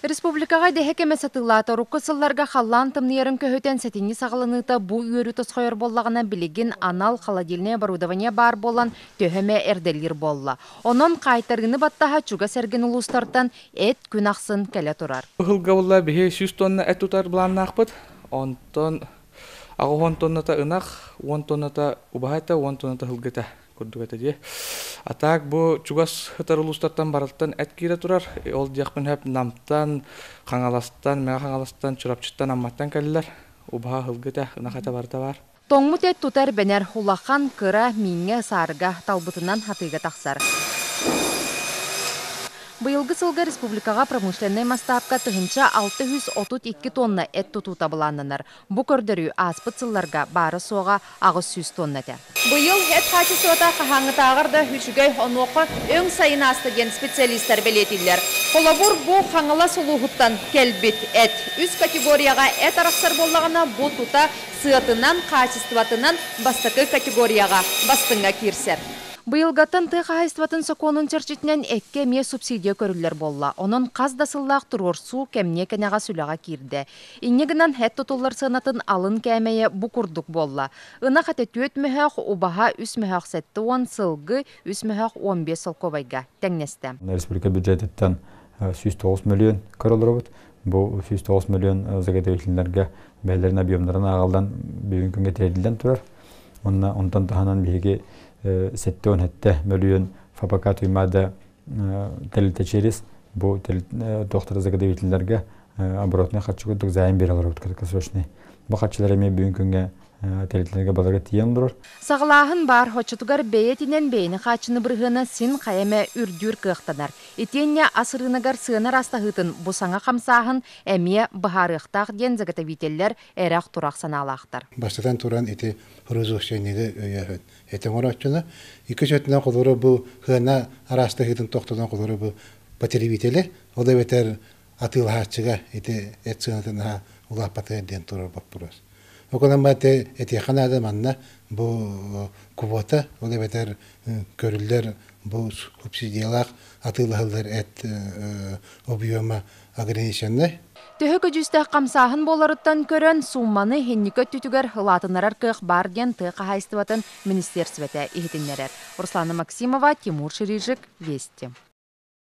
Республикаға дехекеме сатылата руккысылларга халлан тымнерін көһөтен сәтini сағылыныта бу үйөрі тосқойыр боллағына білеген анал холодильное оборудование бар болан төһөме эрделир болла. Онон қайтарыны баттаға чуга сәрген улустартан эт күн ақсын кәлі тұрар. Хылга болла бихе 100 тонна эт тұтар бұлан нақпыт. Онтон ағы 10 тонната ынақ, 10 тонната убахайта, 10 тонната хылгата. Атак бу чугас хытар улустартан бараттан эт кире турар. Ол диякпын хеп намтан, қаңаластан, мега қаңаластан, чурапчыттан амматтан кәлілер. Убаха хылгыта, ынақата барда бар. Тоңмут эт тутар бенер хулахан кыра минге сарга талбытынан хатыга тақсар. Быйылгы сылга республикаға промышленный мастапка тыгынча 632 тонна эт туту табыланыныр. Бу көрдөрү аспыт сылларга бары соға 600 тонна те. Быйыл эт качествота қахаңытағырда хүчігөй онуқы өң сайын астыген специалисттер белетилер. Колабур бу қаңыла сұлуғыттан келбит эт. Үз категорияға эт арақсар боллағына бу тута сыатынан, качествотынан бастықы категорияға бастыңға кирсер. Быйылгаттан тыхайстватын соконун черчитнен экке ме субсидия көрүллер болла. Онон каздасыллаах турор суу кемне кенега сүлага кирде. Иннегинан хэт тотуллар сынатын алын кәмeye бу курдук болла. Ына хате төт мөхөк убаха үс мөхөк сетті он сылгы үс мөхөк 15 сылковайга тәңнесте. Республика бюджеттен 109 миллион көрүлөр. Бу 109 миллион загадовительлерге бәйлерин объемдарын агалдан бүгүн күнгө терилден турар. Онтан таханан биги 7 миллион фабрикат уймада телите через бу доктор загадовительлерге оборотный хатчугудук займ бералар өткөсөшне. Бу хатчылар эме бүгүн күнгө телителерге баларга тиен дурор. Саглаһын бар хочутугар беетинен бейни хачыны быргына син каяме үрдүр кыктанар. Итенне асырынагар сынар астахытын бу саңа камсаһын эме бахарыктак ден загатовителлер эрак турак саналактар. Баштан туран ити розошенеге өйөт. Этеморачына ике жөтнө колору бу хына арастахытын токтодан колору бу потребители ода бетер атылхачыга ити этсынатына улапаты ден турар баппурас. Околан бате эти ханада манна бу квота ода бетер көрүллер бу субсидиялар атылхалар эт объема ограниченный. Төһөкө жүстә камсаһын боларыттан көрөн сумманы хенникө түтүгөр хылатынарар кых бар ден тыка хайстыбатын министерствете ихтиннерер. Руслана Максимова, Тимур Ширижик, Вести.